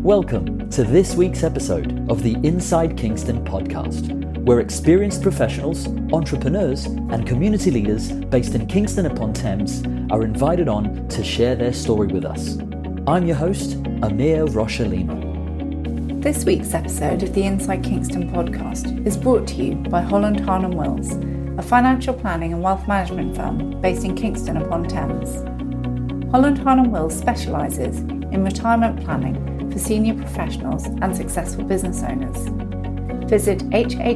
Welcome to this week's episode of the Inside Kingston podcast, where experienced professionals, entrepreneurs, and community leaders based in Kingston upon Thames are invited on to share their story with us. I'm your host, Amir Rocha-Lima. This week's episode of the Inside Kingston podcast is brought to you by Holland Harnham Wills, a financial planning and wealth management firm based in Kingston upon Thames. Holland Harnham Wills specialises in retirement planning for senior professionals and successful business owners. Visit hhw-uk.com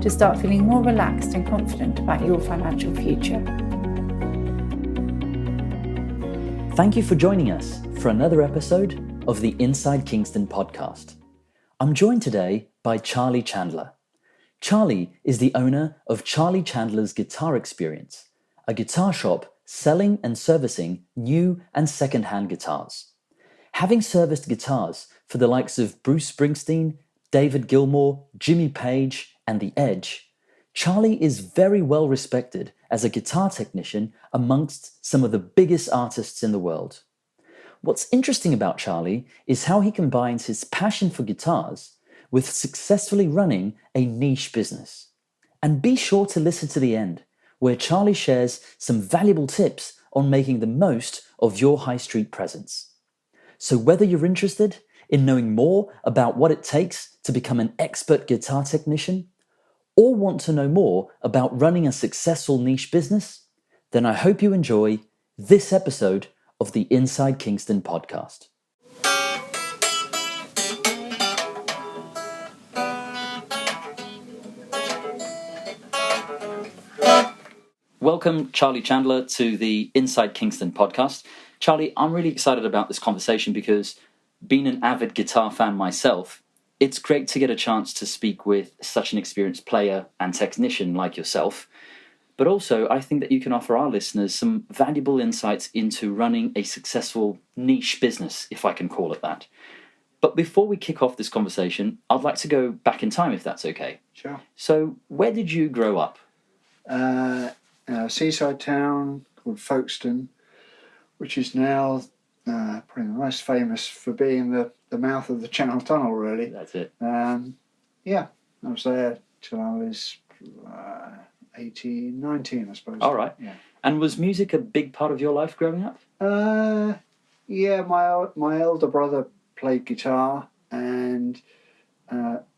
to start feeling more relaxed and confident about your financial future. Thank you for joining us for another episode of the Inside Kingston podcast. I'm joined today by Charlie Chandler. Charlie is the owner of Charlie Chandlers Guitar Experience, a guitar shop selling and servicing new and second-hand guitars. Having serviced guitars for the likes of Bruce Springsteen, David Gilmour, Jimmy Page, and The Edge, Charlie is very well respected as a guitar technician amongst some of the biggest artists in the world. What's interesting about Charlie is how he combines his passion for guitars with successfully running a niche business. And be sure to listen to the end, where Charlie shares some valuable tips on making the most of your high street presence. So whether you're interested in knowing more about what it takes to become an expert guitar technician, or want to know more about running a successful niche business, then I hope you enjoy this episode of the Inside Kingston podcast. Welcome, Charlie Chandler, to the Inside Kingston podcast. Charlie, I'm really excited about this conversation because, being an avid guitar fan myself, it's great to get a chance to speak with such an experienced player and technician like yourself. But also, I think that you can offer our listeners some valuable insights into running a successful niche business, if I can call it that. But before we kick off this conversation, I'd like to go back in time, if that's okay. Sure. So, where did you grow up? Seaside town called Folkestone, which is now probably the most famous for being the mouth of the Channel Tunnel, really. That's it. I was there till I was 18, 19, I suppose. All right. Yeah. And was music a big part of your life growing up? Yeah, my elder brother played guitar, and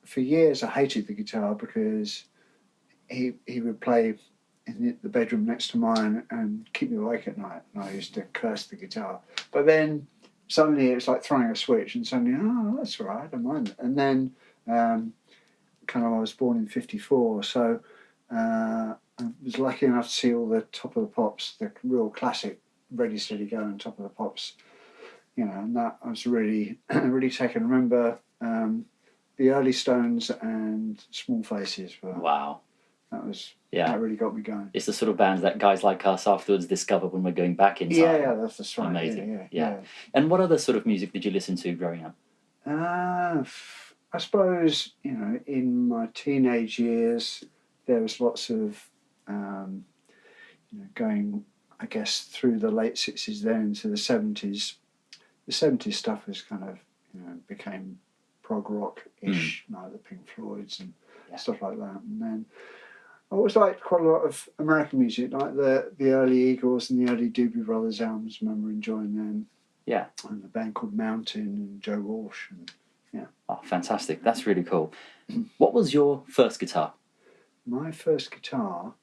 for years I hated the guitar because he would play in the bedroom next to mine and keep me awake at night, and I used to curse the guitar. But then suddenly it's like throwing a switch, and suddenly, oh, that's all right, I don't mind it. And then I was born in 54, so I was lucky enough to see all the Top of the Pops, the real classic Ready Steady Go and Top of the Pops, and that I was really really taken. I remember the early Stones and Small Faces were. Wow. That really got me going. It's the sort of bands that guys like us afterwards discover when we're going back in time. Yeah, that's right. Amazing. Yeah. And what other sort of music did you listen to growing up? I suppose, in my teenage years, there was lots of, going, I guess, through the late 60s then into the 70s. The 70s stuff was kind of, became prog rock-ish, like the Pink Floyds and stuff like that. And then I always liked quite a lot of American music, like the early Eagles and the early Doobie Brothers albums. I remember enjoying them. Yeah. And the band called Mountain and Joe Walsh. Oh, fantastic. That's really cool. What was your first guitar? My first guitar?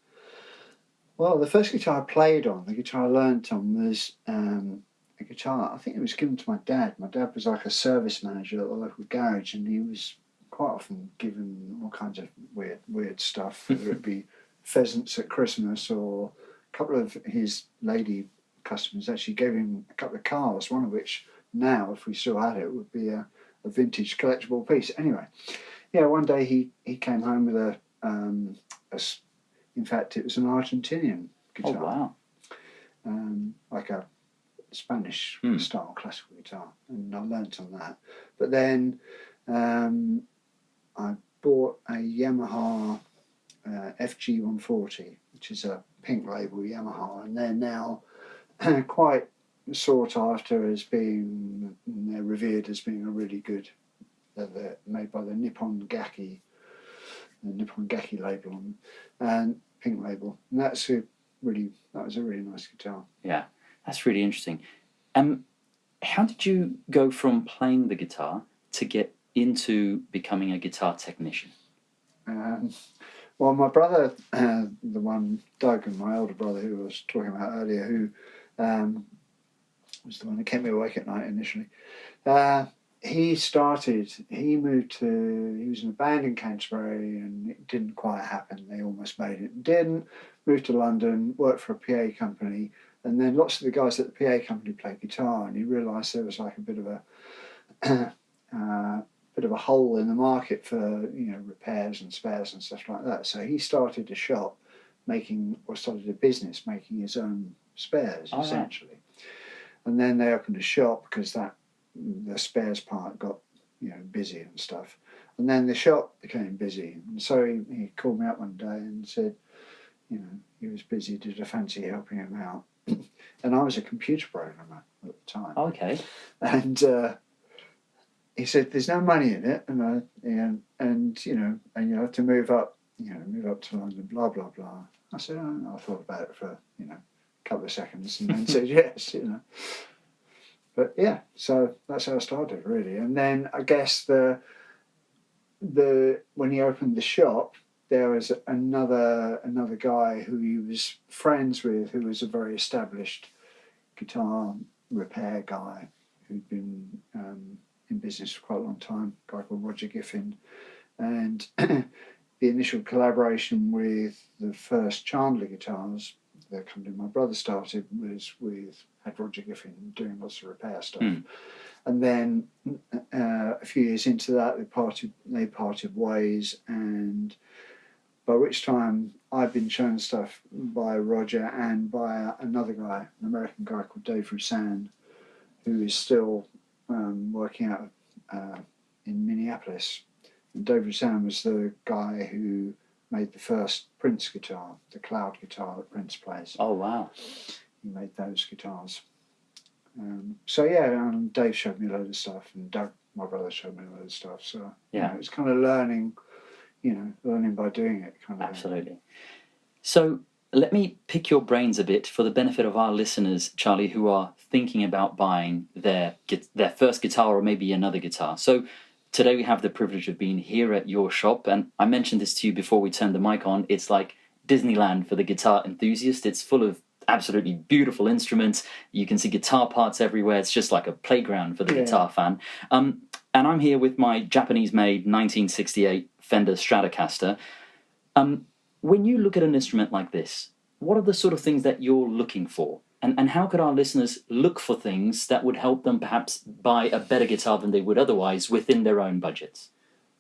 Well, the first guitar I played on, the guitar I learnt on, was a guitar, I think it was given to my dad. My dad was like a service manager at the local garage, and he was quite often given all kinds of weird stuff, whether it be pheasants at Christmas, or a couple of his lady customers actually gave him a couple of cars, one of which now, if we still had it, would be a vintage collectible piece. Anyway, one day he came home with in fact it was an Argentinian guitar. Oh, wow. Like a Spanish style classical guitar, and I learnt on that. But then I bought a Yamaha FG140, which is a pink label Yamaha, and they're now quite sought after as being, they're revered as being a really good. They're made by the Nippon Gaki label and Pink label, and that was a really nice guitar. Yeah, that's really interesting. How did you go from playing the guitar to get into becoming a guitar technician? Well, my brother, the one Doug, and my older brother, who I was talking about earlier, who was the one that kept me awake at night initially. He was in a band in Canterbury, and it didn't quite happen. They almost made it and didn't. Moved to London, worked for a PA company, and then lots of the guys at the PA company played guitar, and he realised there was like a bit of a hole in the market for repairs and spares and stuff like that. So he started a business making his own spares, essentially. Right. And then they opened a shop because the spares part got busy and stuff. And then the shop became busy, and so he called me up one day and said, he was busy. Did I fancy helping him out? And I was a computer programmer at the time. Okay. And he said, "There's no money in it, and you have to move up to London, blah blah blah." I said, "Oh, I thought about it for a couple of seconds, and then said yes, But yeah, so that's how I started really. And then I guess when he opened the shop, there was another guy who he was friends with, who was a very established guitar repair guy who'd been in business for quite a long time, a guy called Roger Giffin. And the initial collaboration with the first Chandler guitars, the company my brother started, had Roger Giffin doing lots of repair stuff. And then a few years into that, they parted ways, and by which time I'd been shown stuff by Roger and by another guy, an American guy called Dave Roussan, who is still working out in Minneapolis. And Dave Roussan was the guy who made the first Prince guitar, the cloud guitar that Prince plays. Oh, wow. He made those guitars. Dave showed me a load of stuff, and Doug, my brother, showed me a load of stuff. So it's kind of learning by doing it. Absolutely. So let me pick your brains a bit for the benefit of our listeners, Charlie, who are thinking about buying their first guitar or maybe another guitar. So today we have the privilege of being here at your shop, and I mentioned this to you before we turned the mic on. It's like Disneyland for the guitar enthusiast. It's full of absolutely beautiful instruments. You can see guitar parts everywhere. It's just like a playground for the guitar fan. And I'm here with my Japanese-made 1968 Fender Stratocaster. When you look at an instrument like this, what are the sort of things that you're looking for? And how could our listeners look for things that would help them perhaps buy a better guitar than they would otherwise within their own budgets?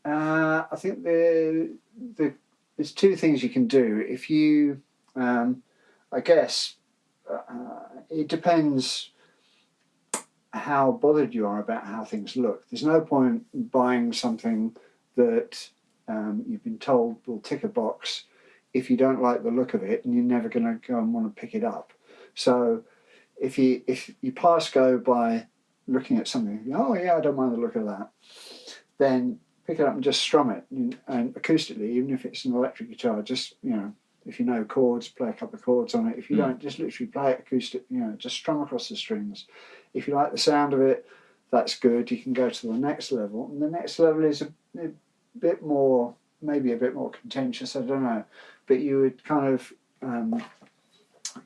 I think there's two things you can do. If you, I guess, it depends how bothered you are about how things look. There's no point buying something that you've been told will tick a box if you don't like the look of it, and you're never going to go and want to pick it up. So if you pass go by looking at something, oh yeah, I don't mind the look of that, then pick it up and just strum it. And acoustically, even if it's an electric guitar, just, if you know chords, play a couple of chords on it. If you don't, just literally play it acoustic, just strum across the strings. If you like the sound of it, that's good. You can go to the next level. And the next level is a bit more, maybe a bit more contentious, I don't know. But you would kind of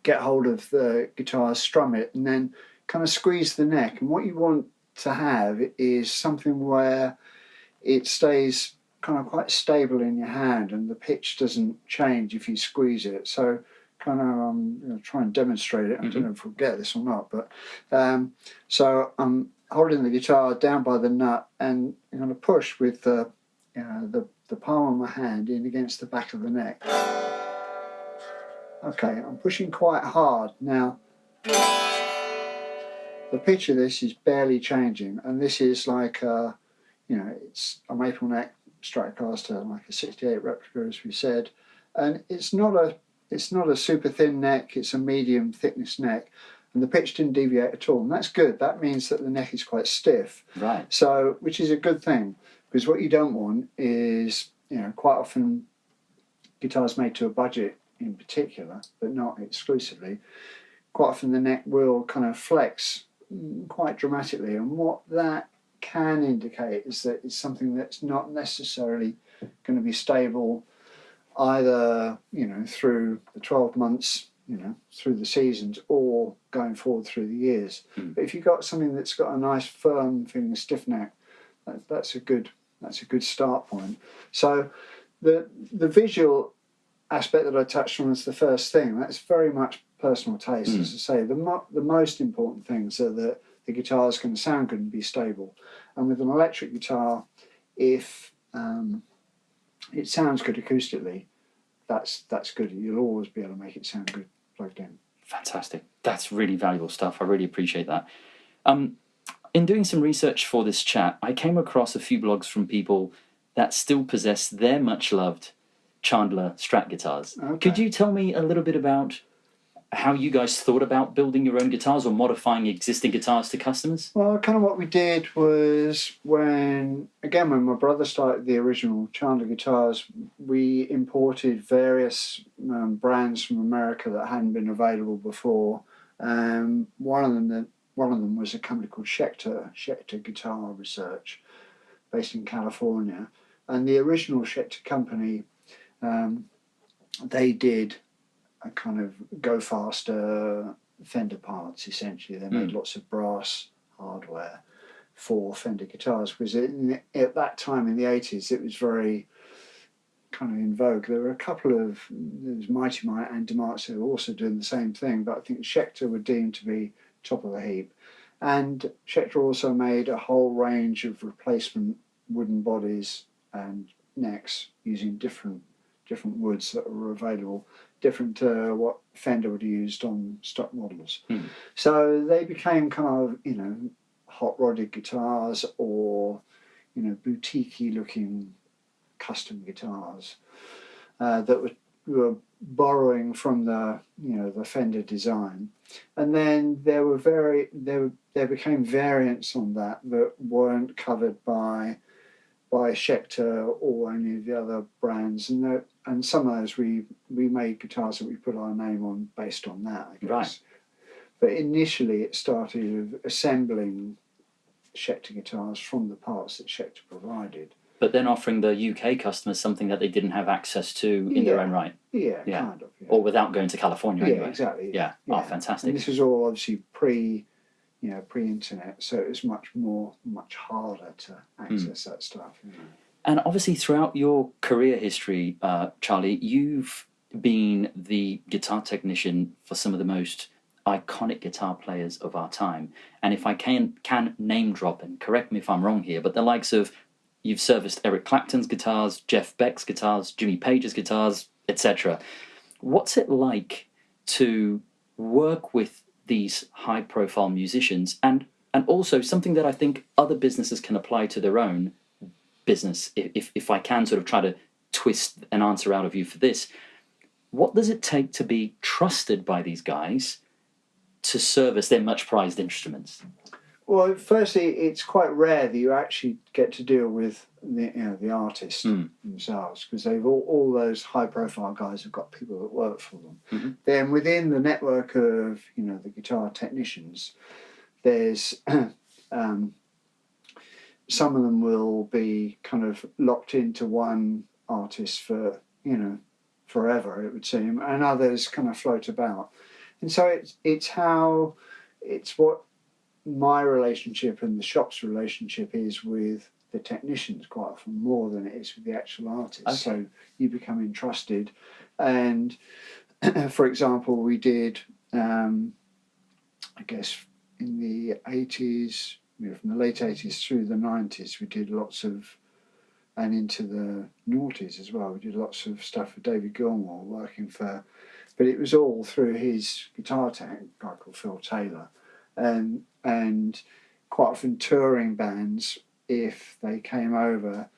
get hold of the guitar, strum it, and then kind of squeeze the neck. And what you want to have is something where it stays kind of quite stable in your hand, and the pitch doesn't change if you squeeze it. So kind of I'm going to try and demonstrate it. I don't know if we'll get this or not, but so I'm holding the guitar down by the nut, and I'm going to push with the palm of my hand in against the back of the neck. Okay, I'm pushing quite hard now. The pitch of this is barely changing, and this is like it's a maple neck Stratocaster, like a 68 replica, as we said, and it's not a super thin neck. It's a medium thickness neck, and the pitch didn't deviate at all. And that's good. That means that the neck is quite stiff. Right. So, which is a good thing, because what you don't want is, quite often guitars made to a budget in particular, but not exclusively, quite often the neck will kind of flex quite dramatically. And what that can indicate is that it's something that's not necessarily going to be stable either, through the 12 months, through the seasons, or going forward through the years. But if you've got something that's got a nice firm thing, a stiff neck, that's a good start point. So the visual aspect that I touched on is the first thing. That's very much personal taste. As I say, the most important things are that the guitar is going to sound good and be stable. And with an electric guitar, if it sounds good acoustically, that's good. You'll always be able to make it sound good plugged in. Fantastic. That's really valuable stuff. I really appreciate that. In doing some research for this chat, I came across a few blogs from people that still possess their much-loved Chandler Strat guitars. Okay. Could you tell me a little bit about how you guys thought about building your own guitars or modifying existing guitars to customers? Well, kind of what we did was when my brother started the original Chandler guitars, we imported various brands from America that hadn't been available before. One of them was a company called Schecter Guitar Research, based in California. And the original Schecter company, they did a kind of go faster Fender parts, essentially. They made lots of brass hardware for Fender guitars, because at that time in the 80s it was very kind of in vogue. There were there was Mighty Mite and DeMarco who were also doing the same thing, but I think Schecter were deemed to be top of the heap. And Schecter also made a whole range of replacement wooden bodies and necks using different woods that were available, different to what Fender would have used on stock models. So they became kind of, hot rodded guitars, or, boutique-y looking custom guitars that were borrowing from the Fender design. And then there became variants on that weren't covered by Schecter or any of the other brands, and some of those we made guitars that we put our name on based on that, I guess. Right. But initially it started with assembling Schecter guitars from the parts that Schecter provided. But then offering the UK customers something that they didn't have access to in their own right. Yeah, kind of. Yeah. Or without going to California anyway. Yeah, exactly. Yeah. Oh, fantastic. And this was all obviously pre-internet, so it was much harder to access that stuff. And obviously throughout your career history, Charlie, you've been the guitar technician for some of the most iconic guitar players of our time. And if I can name drop, and correct me if I'm wrong here, but the likes of, you've serviced Eric Clapton's guitars, Jeff Beck's guitars, Jimmy Page's guitars, etc. What's it like to work with these high-profile musicians, and also something that I think other businesses can apply to their own business, if I can sort of try to twist an answer out of you for this? What does it take to be trusted by these guys to service their much-prized instruments? Well, firstly, it's quite rare that you actually get to deal with the artists themselves, because they've all those high-profile guys have got people that work for them. Then within the network of the guitar technicians, there's some of them will be kind of locked into one artist for forever, it would seem, and others kind of float about. And so it's what my relationship and the shop's relationship is with the technicians quite often, more than it is with the actual artist. Okay. So you become entrusted. And for example, we did, I guess in the 80s, from the late 80s through the 90s, we did lots of, and into the noughties as well, we did lots of stuff for David Gilmour, working for, but it was all through his guitar tech, a guy called Phil Taylor. And quite often touring bands, if they came over,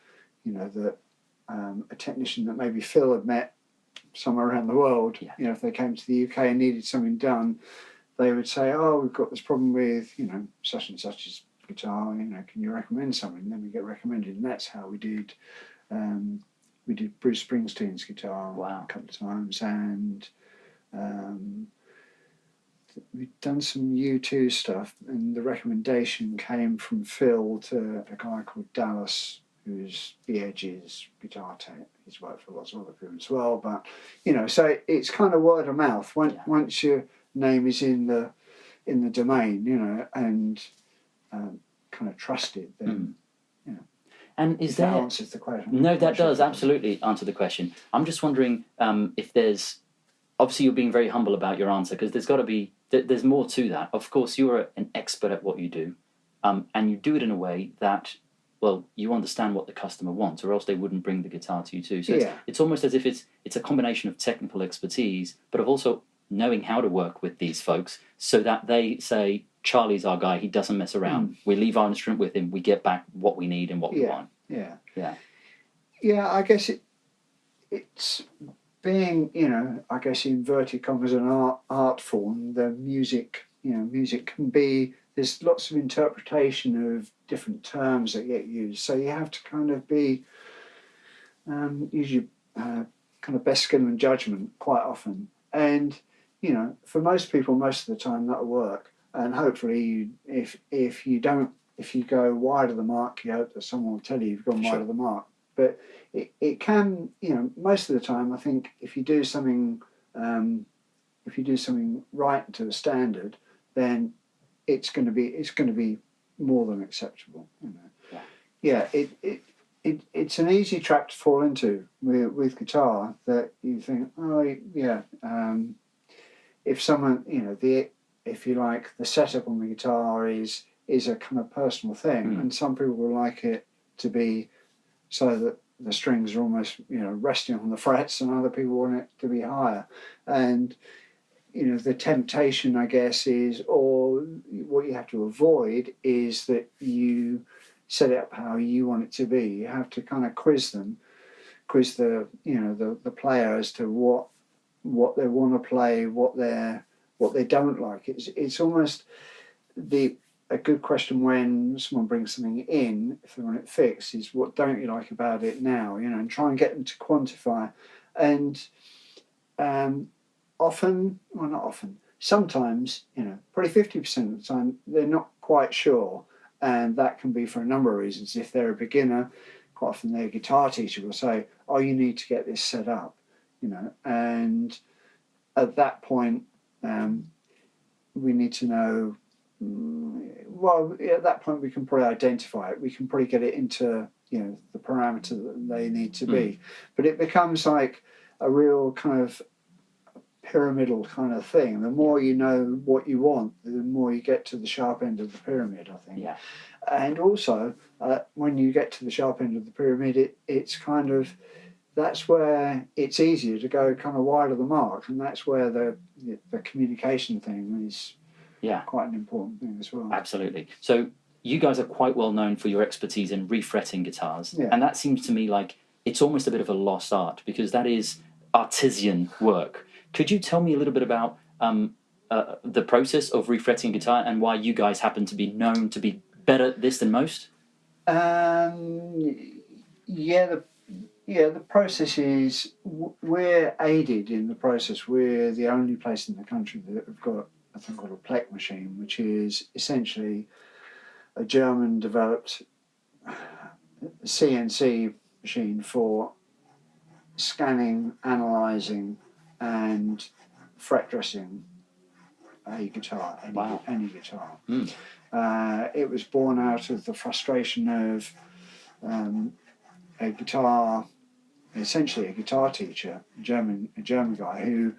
that a technician that maybe Phil had met somewhere around the world, if they came to the UK and needed something done, they would say, "Oh, we've got this problem with such and such's guitar. Can you recommend something?" And then we get recommended, and that's how we did. We did Bruce Springsteen's guitar a couple of times, and we've done some U2 stuff. And the recommendation came from Phil to a guy called Dallas, who's the Edge's guitar tech. He's worked for lots of other people as well, but so it's kind of word of mouth. Once your name is in the domain, and kind of trusted, then And is that answers the question? No, that does absolutely answer the question. I'm just wondering if there's, obviously you're being very humble about your answer, because there's got to be, there's more to that. Of course, you're an expert at what you do, and you do it in a way that, well, you understand what the customer wants, or else they wouldn't bring the guitar to you too. So it's almost as if it's a combination of technical expertise, but of also knowing how to work with these folks so that they say, Charlie's our guy, he doesn't mess around. We leave our instrument with him, we get back what we need and what we want. Yeah, I guess it's being, I guess inverted commas, an art form. The music, music can be, there's lots of interpretation of different terms that get used. So you have to kind of be, use your kind of best skill and judgment quite often. And, for most people, most of the time that'll work. And hopefully, if you go wide of the mark, you hope that someone will tell you you've gone wide of the mark. But it can, most of the time, I think if you do something right to the standard, then it's going to be more than acceptable. It's an easy trap to fall into with guitar, that you think, if someone, if you like, the setup on the guitar is a kind of personal thing, and some people will like it to be so that the strings are almost resting on the frets, and other people want it to be higher. And the temptation, I guess, is, or what you have to avoid, is that you set it up how you want it to be. You have to kind of quiz the the player as to what they want to play, what they don't like. It's almost a good question when someone brings something in, if they want it fixed, is what don't you like about it now, and try and get them to quantify. And sometimes, probably 50% of the time, they're not quite sure, and that can be for a number of reasons. If they're a beginner, quite often their guitar teacher will say, "Oh, you need to get this set up," and at that point, we need to know. At that point, we can probably identify it. We can probably get it into the parameter that they need to be. But it becomes like a real kind of pyramidal kind of thing. The more you know what you want, the more you get to the sharp end of the pyramid, I think. Yeah. And also, when you get to the sharp end of the pyramid, it's kind of, that's where it's easier to go kind of wide of the mark, and that's where the communication thing is quite an important thing as well. Absolutely. So you guys are quite well known for your expertise in refretting guitars, and that seems to me like it's almost a bit of a lost art, because that is artisan work. Could you tell me a little bit about the process of refretting guitar and why you guys happen to be known to be better at this than most? The process is, we're aided in the process. We're the only place in the country that have got a thing called a Plec machine, which is essentially a German-developed CNC machine for scanning, analysing, and fret dressing a guitar, any guitar. It was born out of the frustration of essentially a guitar teacher, a German guy who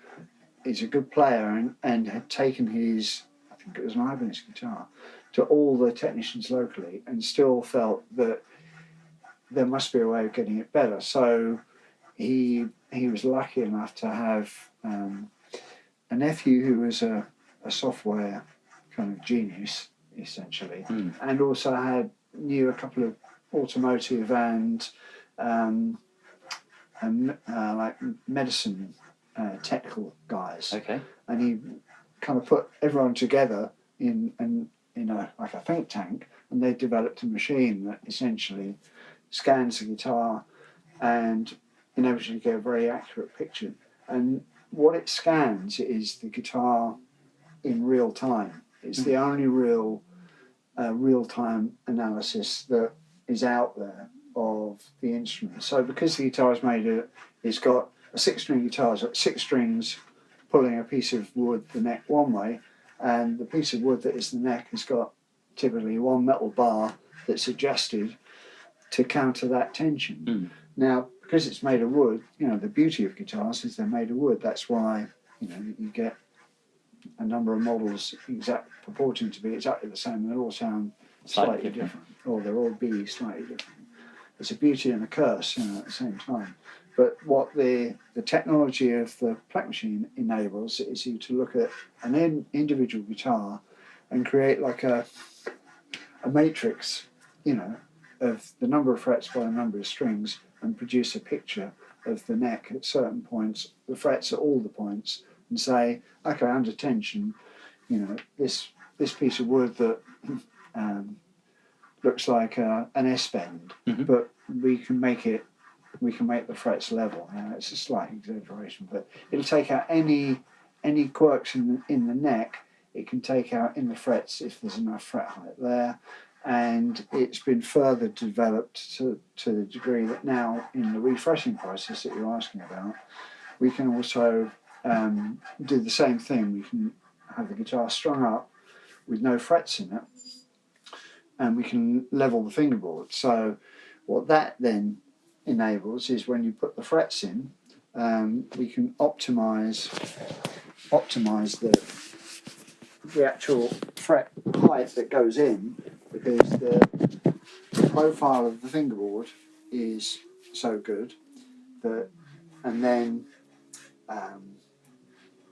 is a good player and had taken his, I think it was an Ibanez guitar, to all the technicians locally, and still felt that there must be a way of getting it better. So he was lucky enough to have a nephew who was a software kind of genius, essentially, and also knew a couple of automotive and like medicine technical guys. Okay. And he kind of put everyone together in a like a think tank, and they developed a machine that essentially scans the guitar and enables you to get a very accurate picture. And what it scans is the guitar in real time. It's the only real real-time analysis that is out there of the instrument. So because the guitar is it's got a 6-string guitar, it's got 6 strings pulling a piece of wood, the neck one way, and the piece of wood that is the neck has got typically one metal bar that's adjusted to counter that tension. Now, because it's made of wood, the beauty of guitars is they're made of wood. That's why, you get a number of models purporting to be exactly the same. They all sound slightly different, or they'll all be slightly different. It's a beauty and a curse at the same time. But what the technology of the Plek machine enables is you to look at an individual guitar and create like a matrix, of the number of frets by the number of strings, and produce a picture of the neck at certain points, the frets at all the points, and say, okay, under tension, this piece of wood that looks like an S bend, but we can make the frets level. It's a slight exaggeration, but it'll take out any quirks in the neck. It can take out in the frets if there's enough fret height there. And it's been further developed to the degree that now, in the refreshing process that you're asking about, we can also do the same thing. We can have the guitar strung up with no frets in it, and we can level the fingerboard. So what that then enables is when you put the frets in, we can optimize the actual fret height that goes in, because the profile of the fingerboard is so good that, and then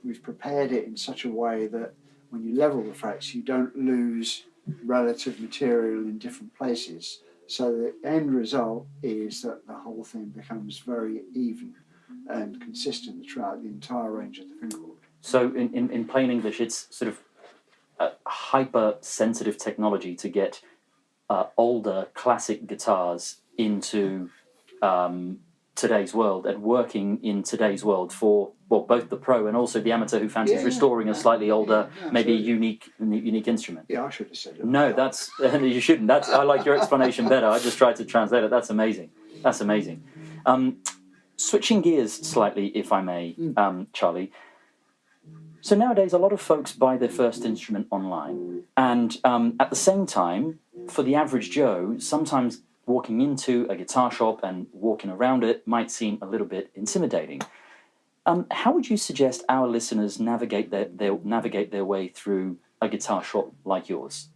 we've prepared it in such a way that when you level the frets, you don't lose relative material in different places. So the end result is that the whole thing becomes very even and consistent throughout the entire range of the fingerboard. So in plain English, it's sort of a hyper-sensitive technology to get older classic guitars into today's world and working in today's world for both the pro and also the amateur who fancies restoring a slightly older, maybe unique instrument. Yeah, I should have said it. No, that's you shouldn't. I like your explanation better. I just tried to translate it. That's amazing. Switching gears slightly, if I may, Charlie. So nowadays, a lot of folks buy their first instrument online, and at the same time, for the average Joe, sometimes walking into a guitar shop and walking around it might seem a little bit intimidating. How would you suggest our listeners navigate their way through a guitar shop like yours?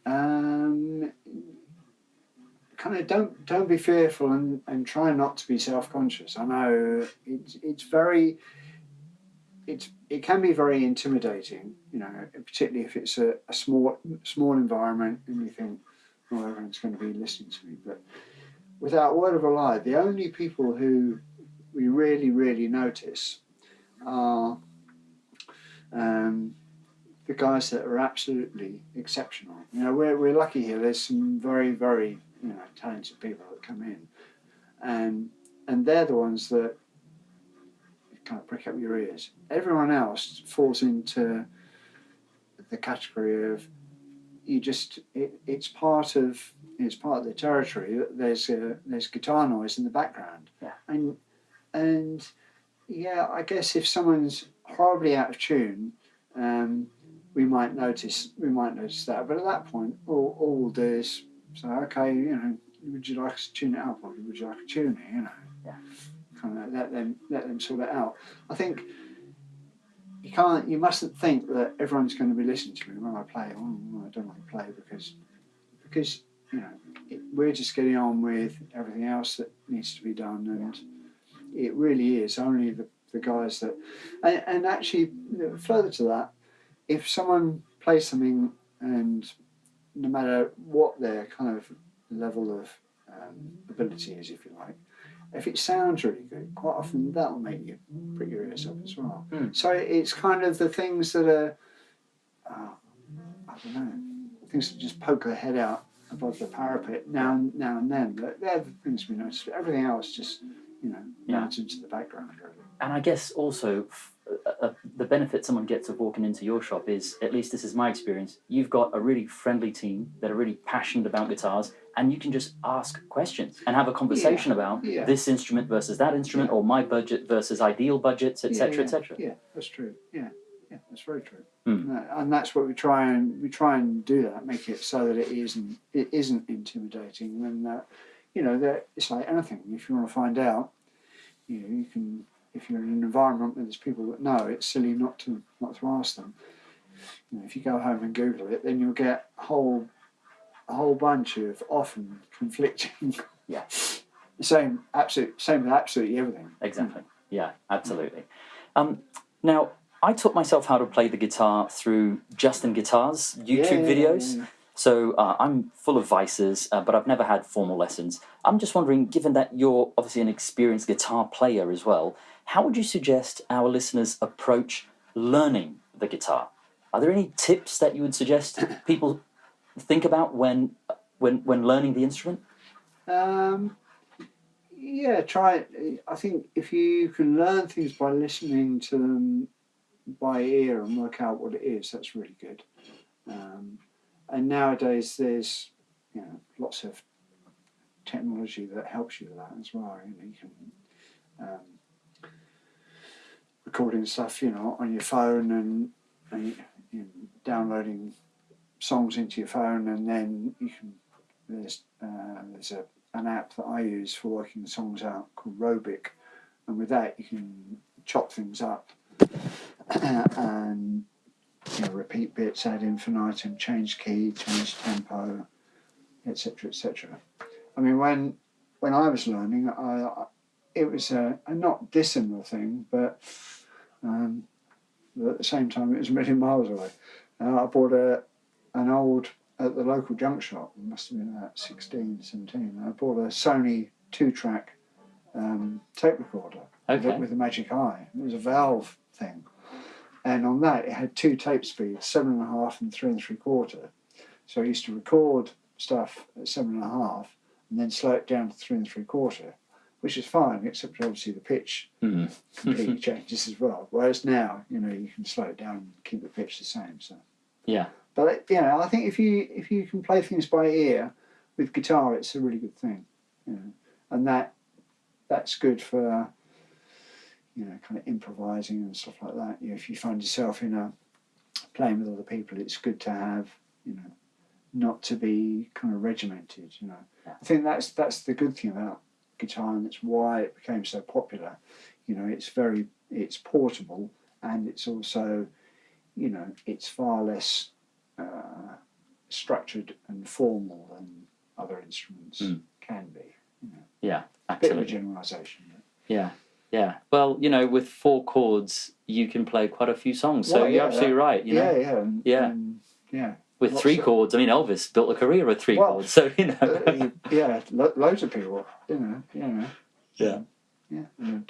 Kind of don't be fearful and try not to be self-conscious. I know it can be very intimidating, particularly if it's a small environment and you think, oh, everyone's going to be listening to me. But without a word of a lie, the only people who we really, really notice are the guys that are absolutely exceptional. We're lucky here. There's some very, very talented people that come in, and they're the ones that kind of prick up your ears. Everyone else falls into the category of it's part of the territory. There's guitar noise in the background, and I guess if someone's horribly out of tune, we might notice that. But at that point, all we'll do is say, okay, would you like us to tune it up, or would you like a tuning? Kind of let them sort it out. I think you mustn't think that everyone's going to be listening to me when I play. Oh, I don't want to play because we're just getting on with everything else that needs to be done, and it really is only the guys that. And actually, further to that, if someone plays something, and no matter what their kind of level of ability is, if you like, if it sounds really good, quite often that'll make you prick your ears up as well. Mm. So it's kind of the things that are, I don't know, things that just poke their head out above the parapet now and then. But they're the things we notice. Everything else just, melts into the background, really. And I guess also the benefit someone gets of walking into your shop is, at least this is my experience, you've got a really friendly team that are really passionate about guitars, and you can just ask questions and have a conversation about this instrument versus that instrument, or my budget versus ideal budgets, etc., etc. Yeah, that's true. Yeah, that's very true. Mm. And that's what we try and do, that make it so that it isn't intimidating. And that it's like anything. If you want to find out, you can. If you're in an environment where there's people that know, it's silly not to ask them. If you go home and Google it, then you'll get a whole bunch of often conflicting. Yeah. Same with absolutely everything. Exactly. Yeah, absolutely. Now, I taught myself how to play the guitar through Justin Guitar's YouTube videos. Yeah. So I'm full of vices, but I've never had formal lessons. I'm just wondering, given that you're obviously an experienced guitar player as well, how would you suggest our listeners approach learning the guitar? Are there any tips that you would suggest people think about when learning the instrument? Yeah, try it. I think if you can learn things by listening to them by ear and work out what it is, that's really good. And nowadays there's lots of technology that helps you with that as well. You can recording stuff on your phone and downloading songs into your phone, and then you can there's an app that I use for working the songs out called Robic, and with that you can chop things up and repeat bits ad infinitum, change key, change tempo, etc., etc. I mean, when I was learning, it was a not dissimilar thing, but at the same time it was a million miles away. I bought an old, at the local junk shop, it must have been about 16, 17, I bought a Sony 2-track tape recorder with a magic eye. It was a valve thing. And on that, it had 2 tape speeds, 7.5 and 3 3/4. So I used to record stuff at 7.5 and then slow it down to 3 3/4, which is fine, except obviously the pitch completely changes as well. Whereas now, you can slow it down and keep the pitch the same. So yeah. But I think if you can play things by ear with guitar, it's a really good thing. And that's good for kind of improvising and stuff like that. If you find yourself playing with other people, it's good to have, not to be kind of regimented. I think that's the good thing about guitar, and it's why it became so popular. It's portable, and it's also, it's far less structured and formal than other instruments can be. Yeah, absolutely. A bit of a generalisation. Yeah. Yeah, well, with 4 chords, you can play quite a few songs. So you're absolutely right. Yeah. With lots 3 chords, I mean, Elvis built a career with 3 chords. So loads of people. Yeah. Yeah, and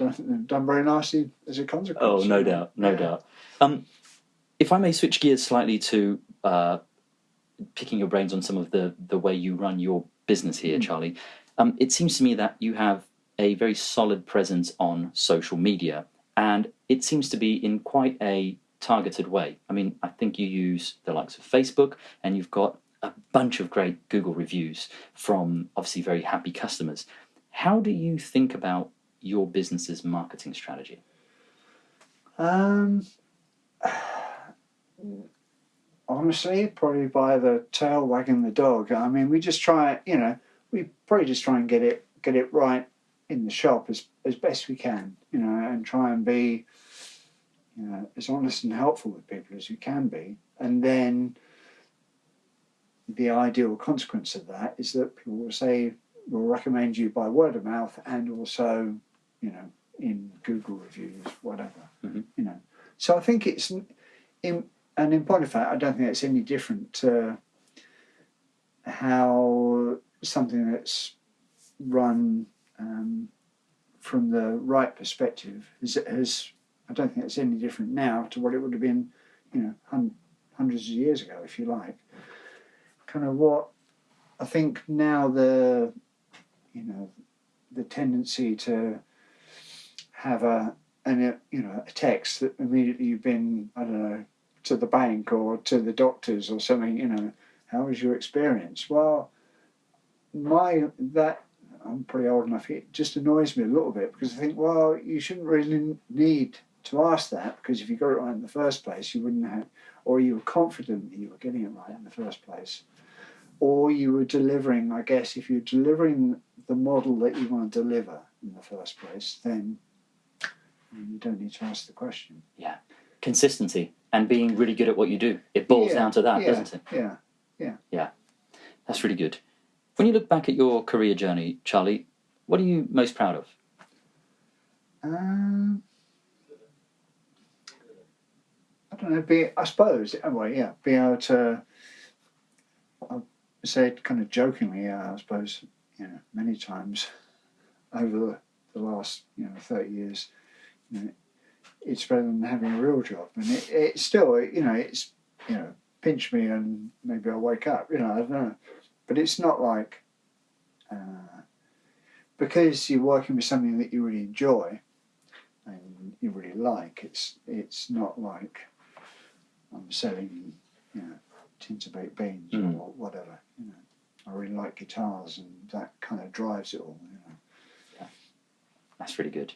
done very nicely as a consequence. Oh, no doubt. If I may switch gears slightly to picking your brains on some of the way you run your business here, Charlie. It seems to me that you have a very solid presence on social media, and it seems to be in quite a targeted way. I mean, I think you use the likes of Facebook, and you've got a bunch of great Google reviews from obviously very happy customers. How do you think about your business's marketing strategy? Honestly, probably by the tail wagging the dog. I mean, we just try, we probably just try and get it right in the shop as best we can, and try and be, as honest and helpful with people as we can be. And then the ideal consequence of that is that people will recommend you by word of mouth, and also, in Google reviews, whatever. Mm-hmm. So I think it's in point of fact, I don't think it's any different to how something that's run from the right perspective has I don't think it's any different now to what it would have been, hundreds of years ago, if you like. Kind of what I think now the tendency to have a text that immediately you've been, I don't know, to the bank or to the doctors or something, how was your experience? Well, I'm pretty old enough, it just annoys me a little bit, because I think, well, you shouldn't really need to ask that, because if you got it right in the first place, you wouldn't have, or you were confident that you were getting it right in the first place. Or you were delivering, I guess, if you're delivering the model that you want to deliver in the first place, then you don't need to ask the question. Yeah. Consistency and being really good at what you do. It boils down to that, doesn't it? Yeah. That's really good. When you look back at your career journey, Charlie, what are you most proud of? I don't know, being able to, I've said kind of jokingly, I suppose, many times over the last, 30 years, it's better than having a real job. And it's still, it's, pinch me and maybe I'll wake up, I don't know. But it's not like, because you're working with something that you really enjoy and you really like, it's not like I'm selling, tins of baked beans or whatever. I really like guitars, and that kind of drives it all. Yeah. That's really good.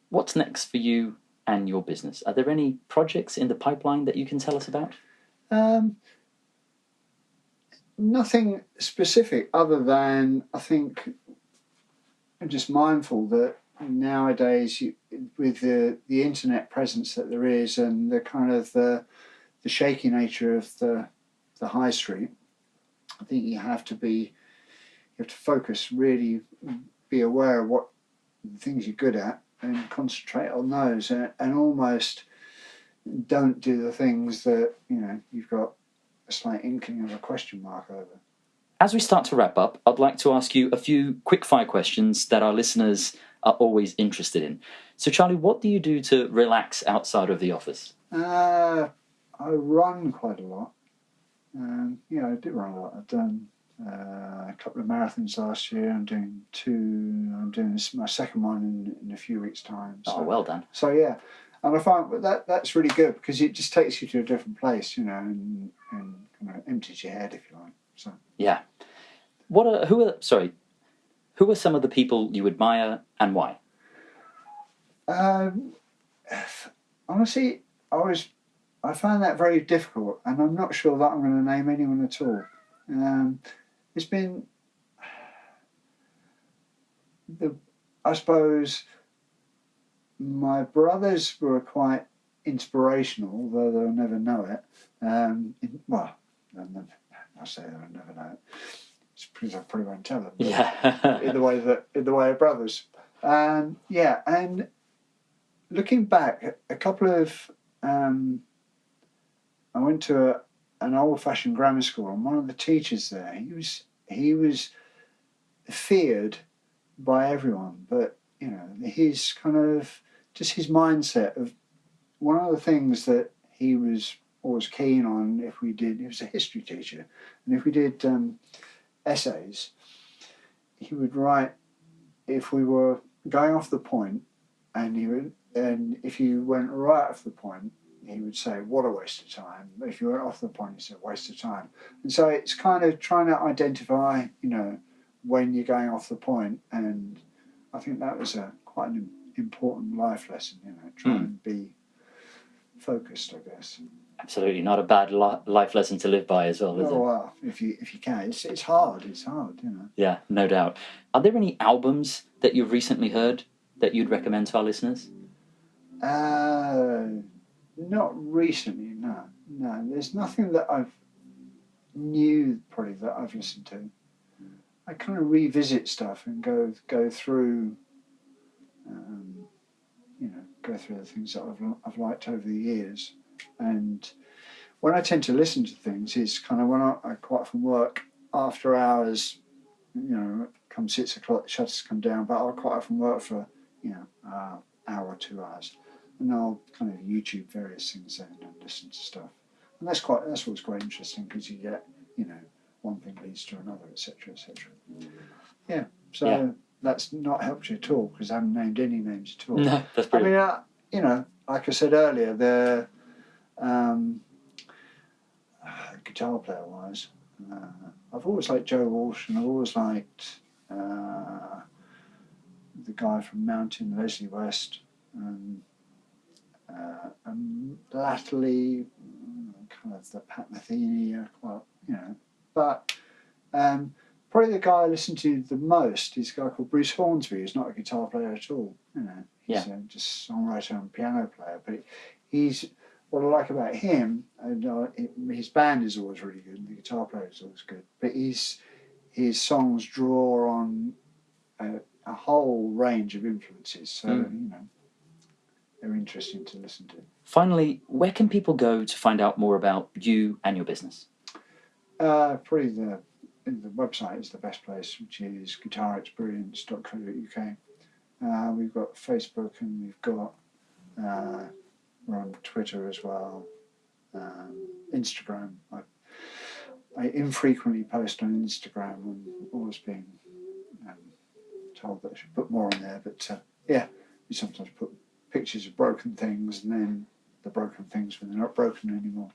What's next for you and your business? Are there any projects in the pipeline that you can tell us about? Nothing specific, other than I think I'm just mindful that nowadays, with the internet presence that there is, and the kind of the shaky nature of the high street, I think you have to focus, really be aware of what the things you're good at and concentrate on those, and almost don't do the things that you've got a slight inkling of a question mark over. As we start to wrap up, I'd like to ask you a few quick-fire questions that our listeners are always interested in. So, Charlie, what do you do to relax outside of the office? I run quite a lot. I do run a lot. I've done a couple of marathons last year. I'm doing my second one in a few weeks' time. So, well done. So, yeah. And I find that's really good, because it just takes you to a different place, and kind of empties your head, if you like. So yeah. Who are some of the people you admire, and why? Honestly, I found that very difficult, and I'm not sure that I'm going to name anyone at all. It's been I suppose my brothers were quite inspirational, although they'll never know it. I say they'll never know it. It's because I probably won't tell them. Yeah. in the way of brothers. And looking back, a couple of I went to an old-fashioned grammar school, and one of the teachers there, he was feared by everyone, but his kind of just his mindset of, one of the things that he was always keen on, he was a history teacher, and if we did essays, he would write, if we were going off the point, and if you went right off the point, he would say, what a waste of time. If you went off the point, he said, waste of time. And so it's kind of trying to identify, when you're going off the point, and I think that was quite an important life lesson, try and be focused, I guess. Absolutely, not a bad life lesson to live by as well, is it? Oh, well, if you can. It's hard, Yeah, no doubt. Are there any albums that you've recently heard that you'd recommend to our listeners? Not recently, no. There's nothing that I've listened to. I kind of revisit stuff and go through, go through the things that I've liked over the years. And when I tend to listen to things, it's kind of when I quite often work after hours come 6 o'clock, the shutters come down, but I'll quite often work for, hour or 2 hours. And I'll kind of YouTube various things then and listen to stuff. And that's what's quite interesting, because you get, one thing leads to another, etc., etc. Yeah, so that's not helped you at all, because I haven't named any names at all. No, that's brilliant. I mean, like I said earlier, the guitar player-wise, I've always liked Joe Walsh, and I've always liked the guy from Mountain, Leslie West, and latterly, kind of the Pat Metheny, but probably the guy I listen to the most is a guy called Bruce Hornsby, who's not a guitar player at all. He's just songwriter and piano player, but he's, what I like about him, and his band is always really good, and the guitar player is always good, but his songs draw on a whole range of influences, so they're interesting to listen to. Finally, where can people go to find out more about you and your business? Probably the website is the best place, which is guitarexperience.co.uk. We've got Facebook, and we've got we're on Twitter as well, Instagram. I infrequently post on Instagram. I'm always being told that I should put more on there, but we sometimes put pictures of broken things, and then the broken things when they're not broken anymore.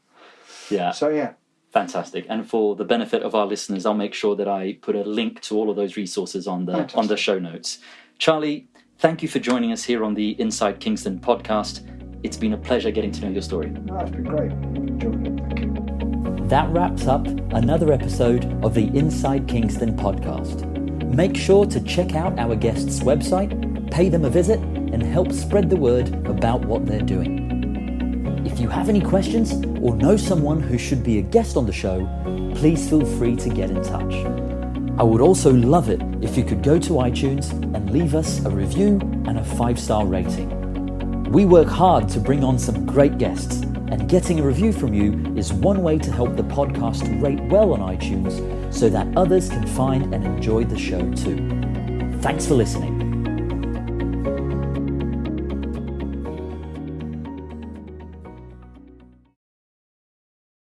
Yeah. So yeah. Fantastic. And for the benefit of our listeners, I'll make sure that I put a link to all of those resources on the show notes. Charlie, thank you for joining us here on the Inside Kingston podcast. It's been a pleasure getting to know your story. No, it's been great. Enjoyed it. Thank you. That wraps up another episode of the Inside Kingston podcast. Make sure to check out our guests' website, pay them a visit, and help spread the word about what they're doing. If you have any questions or know someone who should be a guest on the show, please feel free to get in touch. I would also love it if you could go to iTunes and leave us a review and a 5-star rating. We work hard to bring on some great guests, and getting a review from you is one way to help the podcast rate well on iTunes so that others can find and enjoy the show too. Thanks for listening.